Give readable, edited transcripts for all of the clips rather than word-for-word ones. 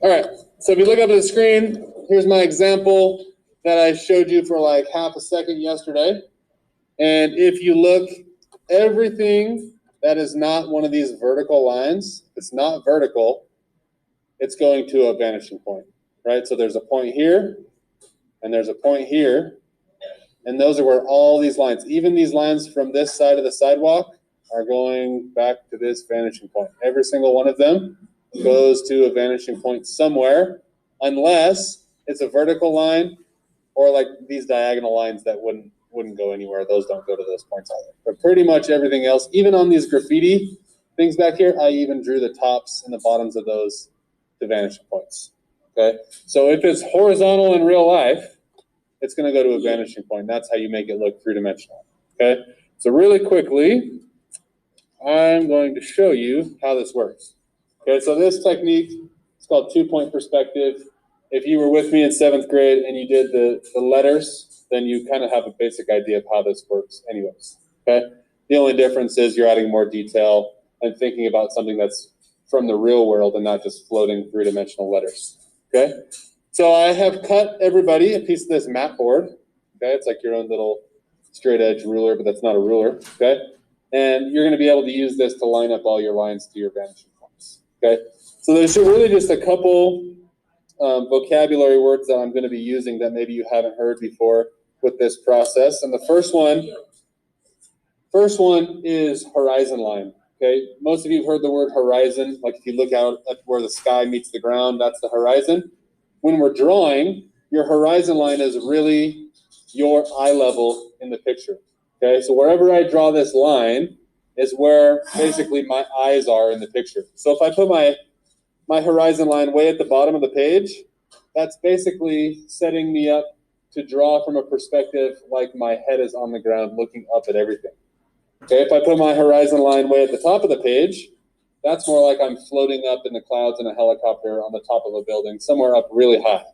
All right, so if you look up at the screen, here's my example that I showed you for like half a second yesterday. And if you look, everything that is not one of these vertical lines, it's not vertical, it's going to a vanishing point, right? So there's a point here, and there's a point here, and those are where all these lines, even these lines from this side of the sidewalk, are going back to this vanishing point. Every single one of them goes to a vanishing point somewhere, unless it's a vertical line or like these diagonal lines that wouldn't go anywhere. Those don't go to those points either. But pretty much everything else, even on these graffiti things back here, I even drew the tops and the bottoms of those to vanishing points. Okay, so if it's horizontal in real life, it's going to go to a vanishing point. That's how you make it look three-dimensional. Okay, so really quickly, I'm going to show you how this works. Okay, so this technique is called two-point perspective. If you were with me in 7th grade and you did the letters, then you kind of have a basic idea of how this works anyways. Okay, the only difference is you're adding more detail and thinking about something that's from the real world and not just floating three-dimensional letters. Okay, so I have cut everybody a piece of this mat board. Okay, it's like your own little straight edge ruler, but that's not a ruler. Okay, and you're going to be able to use this to line up all your lines to your vanishing points. Okay, so there's really just a couple vocabulary words that I'm going to be using that maybe you haven't heard before with this process. And the first one is horizon line. Okay, most of you have heard the word horizon. Like if you look out at where the sky meets the ground, that's the horizon. When we're drawing, your horizon line is really your eye level in the picture. Okay, so wherever I draw this line is where basically my eyes are in the picture. So if I put my horizon line way at the bottom of the page, that's basically setting me up to draw from a perspective like my head is on the ground looking up at everything. Okay, if I put my horizon line way at the top of the page, that's more like I'm floating up in the clouds in a helicopter on the top of a building, somewhere up really high.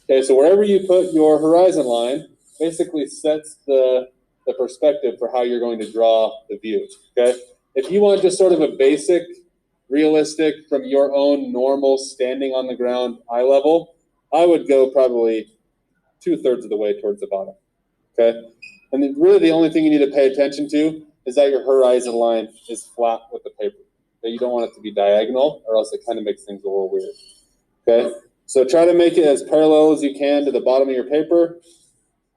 Okay, so wherever you put your horizon line basically sets the perspective for how you're going to draw the view. Okay, if you want just sort of a basic, realistic, from your own normal standing on the ground eye level, I would go probably 2/3 of the way towards the bottom. Okay, and then really the only thing you need to pay attention to is that your horizon line is flat with the paper. Okay? You don't want it to be diagonal, or else it kind of makes things a little weird. Okay, so try to make it as parallel as you can to the bottom of your paper,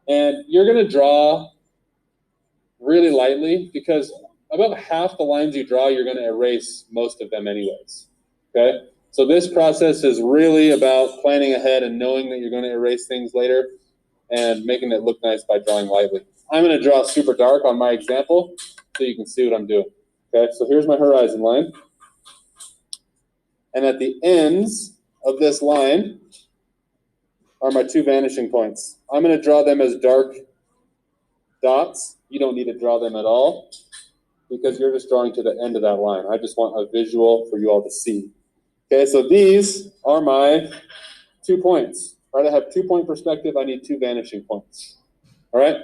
and you're going to draw really lightly because about half the lines you draw, you're going to erase most of them anyways. Okay, so this process is really about planning ahead and knowing that you're going to erase things later and making it look nice by drawing lightly. I'm going to draw super dark on my example so you can see what I'm doing. Okay, so here's my horizon line. And at the ends of this line are my two vanishing points. I'm going to draw them as dark dots. You don't need to draw them at all because you're just drawing to the end of that line. I just want a visual for you all to see. Okay, so these are my 2 points. Right, I have 2-point perspective. I need 2 vanishing points. All right,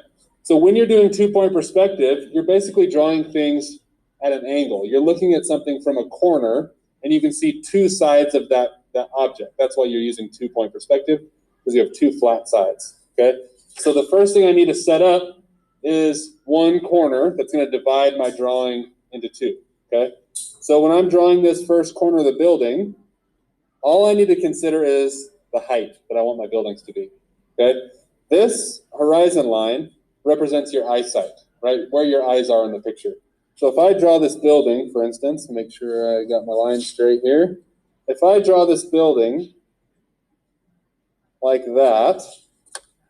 so when you're doing 2-point perspective, you're basically drawing things at an angle. You're looking at something from a corner, and you can see 2 sides of that object. That's why you're using 2-point perspective, because you have 2 flat sides. Okay, so the first thing I need to set up is one corner that's going to divide my drawing into 2. Okay, so when I'm drawing this first corner of the building, all I need to consider is the height that I want my buildings to be. Okay, this horizon line represents your eyesight, right? Where your eyes are in the picture. So if I draw this building, for instance, make sure I got my line straight here. If I draw this building like that,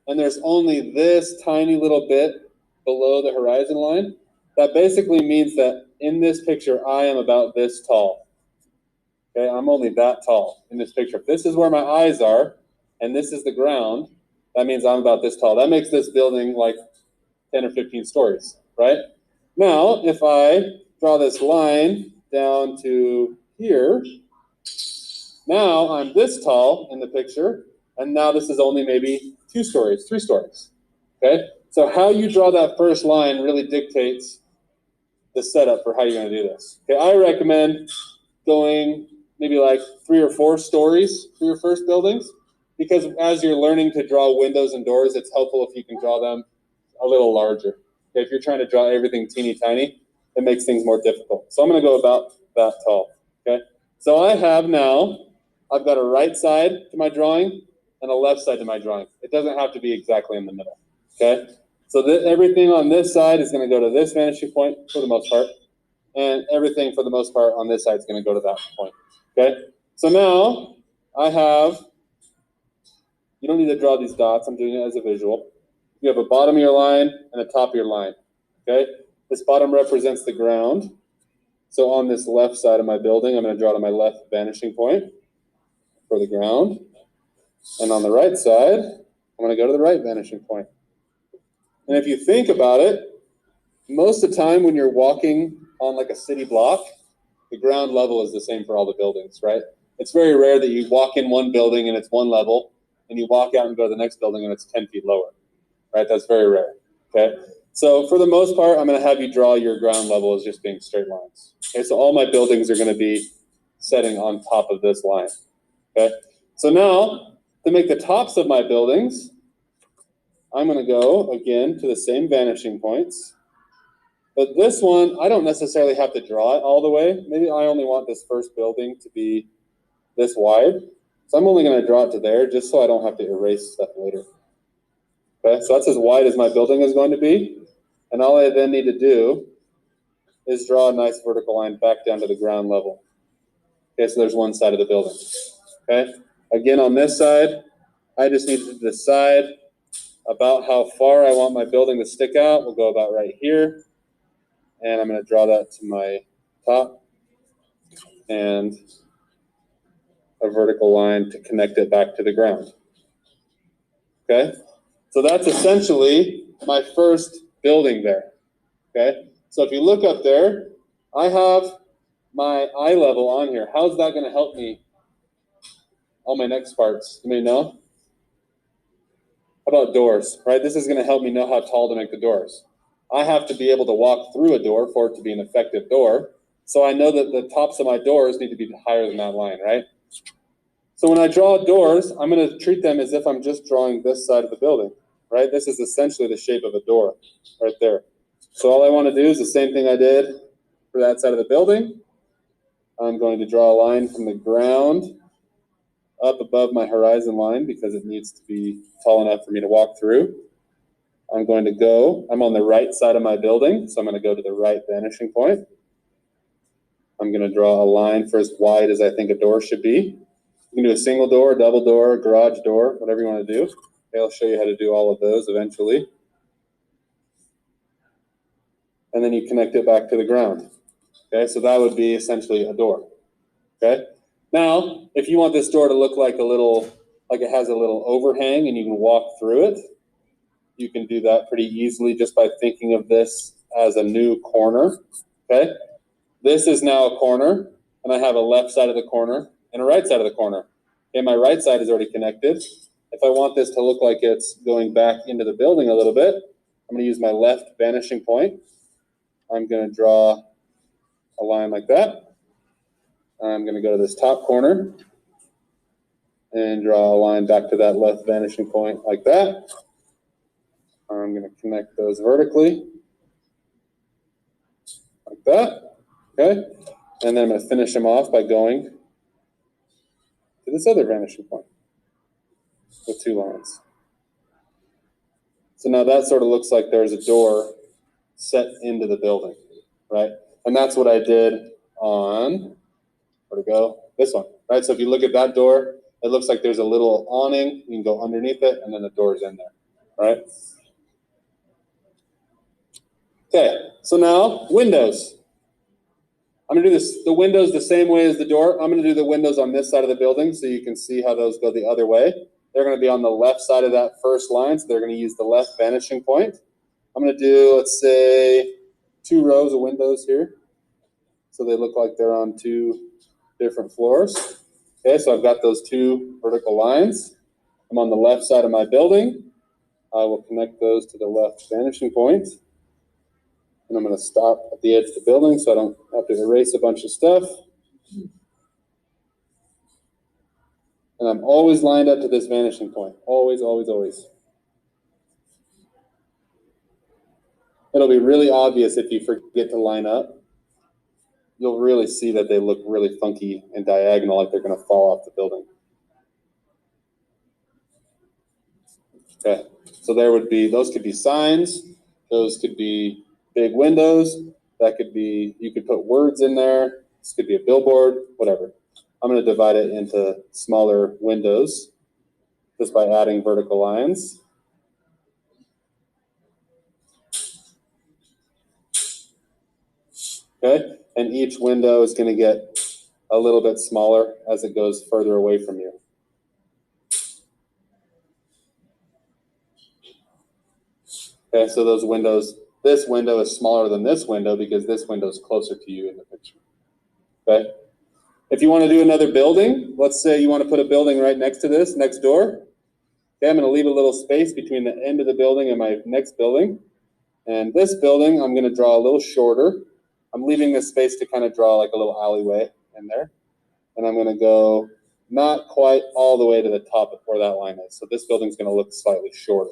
and there's only this tiny little bit below the horizon line, that basically means that in this picture, I am about this tall. Okay, I'm only that tall in this picture. If this is where my eyes are, and this is the ground, that means I'm about this tall. That makes this building like 10 or 15 stories, right? Now, if I draw this line down to here, now I'm this tall in the picture, and now this is only maybe 2 stories, 3 stories, okay? So how you draw that first line really dictates the setup for how you're going to do this. Okay, I recommend going maybe like 3 or 4 stories for your first buildings, because as you're learning to draw windows and doors, it's helpful if you can draw them a little larger. Okay, if you're trying to draw everything teeny tiny, it makes things more difficult. So I'm going to go about that tall. Okay, so I've got a right side to my drawing and a left side to my drawing. It doesn't have to be exactly in the middle. Okay, so everything on this side is going to go to this vanishing point for the most part, and everything for the most part on this side is going to go to that point. Okay, so now you don't need to draw these dots. I'm doing it as a visual. You have a bottom of your line and a top of your line. Okay, this bottom represents the ground. So on this left side of my building, I'm going to draw to my left vanishing point for the ground. And on the right side, I'm going to go to the right vanishing point. And if you think about it, most of the time when you're walking on like a city block, the ground level is the same for all the buildings, right? It's very rare that you walk in one building and it's one level, and you walk out and go to the next building and it's 10 feet lower, right? That's very rare, okay? So for the most part, I'm going to have you draw your ground level as just being straight lines. Okay, so all my buildings are going to be setting on top of this line, okay? So now, to make the tops of my buildings, I'm going to go, again, to the same vanishing points. But this one, I don't necessarily have to draw it all the way. Maybe I only want this first building to be this wide. So I'm only going to draw it to there just so I don't have to erase stuff later. Okay, so that's as wide as my building is going to be. And all I then need to do is draw a nice vertical line back down to the ground level. Okay, so there's one side of the building. Okay, again on this side, I just need to decide about how far I want my building to stick out. We'll go about right here. And I'm going to draw that to my top and a vertical line to connect it back to the ground. Okay, so that's essentially my first building there. Okay, so if you look up there, I have my eye level on here. How's that going to help me on my next parts? You may know. How about doors, right? This is going to help me know how tall to make the doors. I have to be able to walk through a door for it to be an effective door. So I know that the tops of my doors need to be higher than that line, right? So when I draw doors, I'm going to treat them as if I'm just drawing this side of the building, right? This is essentially the shape of a door right there. So all I want to do is the same thing I did for that side of the building. I'm going to draw a line from the ground up above my horizon line because it needs to be tall enough for me to walk through. I'm on the right side of my building, so I'm going to go to the right vanishing point. I'm going to draw a line for as wide as I think a door should be. You can do a single door, double door, garage door, whatever you want to do. Okay, I'll show you how to do all of those eventually. And then you connect it back to the ground. Okay, so that would be essentially a door. Okay, now if you want this door to look like it has a little overhang and you can walk through it, you can do that pretty easily just by thinking of this as a new corner. Okay, this is now a corner, and I have a left side of the corner and a right side of the corner. Okay, my right side is already connected. If I want this to look like it's going back into the building a little bit, I'm going to use my left vanishing point. I'm going to draw a line like that. I'm going to go to this top corner and draw a line back to that left vanishing point like that. I'm going to connect those vertically like that. Okay, and then I'm going to finish them off by going to this other vanishing point with 2 lines. So now that sort of looks like there's a door set into the building, right? And that's what I did on, where to go? This one, right? So if you look at that door, it looks like there's a little awning. You can go underneath it, and then the door's in there, right? Okay, so now windows. I'm going to do the windows the same way as the door. I'm going to do the windows on this side of the building so you can see how those go the other way. They're going to be on the left side of that first line, so they're going to use the left vanishing point. I'm going to do, let's say, 2 rows of windows here. So they look like they're on 2 different floors. Okay, so I've got those 2 vertical lines. I'm on the left side of my building. I will connect those to the left vanishing point. And I'm going to stop at the edge of the building so I don't have to erase a bunch of stuff. And I'm always lined up to this vanishing point. Always, always, always. It'll be really obvious if you forget to line up. You'll really see that they look really funky and diagonal, like they're going to fall off the building. Okay, so there would be, those could be signs, those could be big windows, that could be, you could put words in there, this could be a billboard, whatever. I'm going to divide it into smaller windows just by adding vertical lines. Okay, and each window is going to get a little bit smaller as it goes further away from you. Okay, so those windows, this window is smaller than this window because this window is closer to you in the picture. Okay, if you want to do another building, let's say you want to put a building right next to this, next door. Okay, I'm going to leave a little space between the end of the building and my next building. And this building, I'm going to draw a little shorter. I'm leaving this space to kind of draw like a little alleyway in there. And I'm going to go not quite all the way to the top of where that line is. So this building's going to look slightly shorter.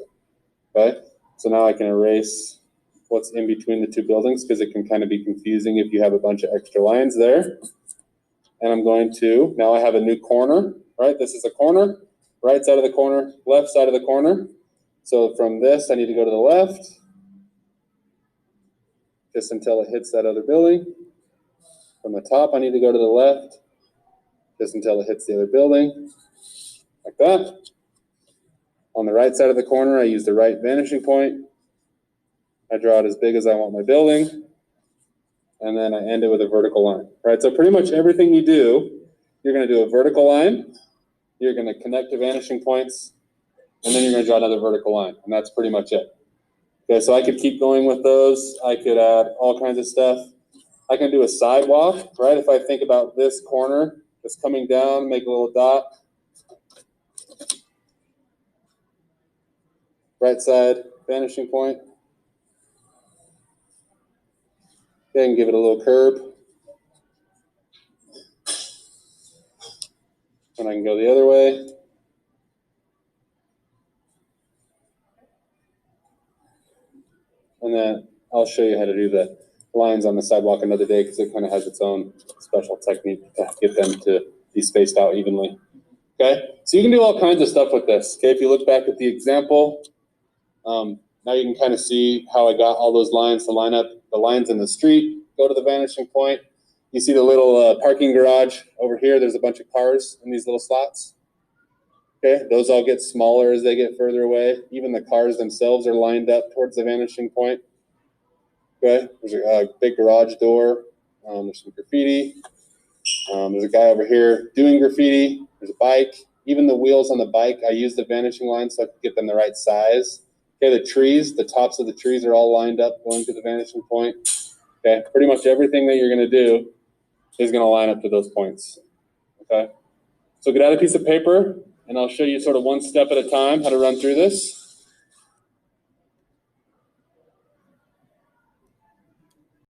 Okay, so now I can erase what's in between the two buildings because it can kind of be confusing if you have a bunch of extra lines there. And I'm going to, now I have a new corner, right? This is a corner, right side of the corner, left side of the corner. So from this, I need to go to the left just until it hits that other building. From the top, I need to go to the left just until it hits the other building, like that. On the right side of the corner, I use the right vanishing point. I draw it as big as I want my building, and then I end it with a vertical line, right? So pretty much everything you do, you're going to do a vertical line, you're going to connect to vanishing points, and then you're going to draw another vertical line, and that's pretty much it. Okay, so I could keep going with those. I could add all kinds of stuff. I can do a sidewalk, right? If I think about this corner that's coming down, make a little dot. Right side, vanishing point. Okay, and give it a little curve. And I can go the other way. And then I'll show you how to do the lines on the sidewalk another day because it kind of has its own special technique to get them to be spaced out evenly. Okay, so you can do all kinds of stuff with this. Okay, if you look back at the example, now you can kind of see how I got all those lines to line up. The lines in the street go to the vanishing point. You see the little parking garage over here. There's a bunch of cars in these little slots. Okay, those all get smaller as they get further away. Even the cars themselves are lined up towards the vanishing point. Okay, there's a big garage door. There's some graffiti. There's a guy over here doing graffiti. There's a bike. Even the wheels on the bike, I use the vanishing line so I can get them the right size. Okay, the trees, the tops of the trees are all lined up going to the vanishing point. Okay, pretty much everything that you're going to do is going to line up to those points. Okay, so get out a piece of paper, and I'll show you sort of one step at a time how to run through this.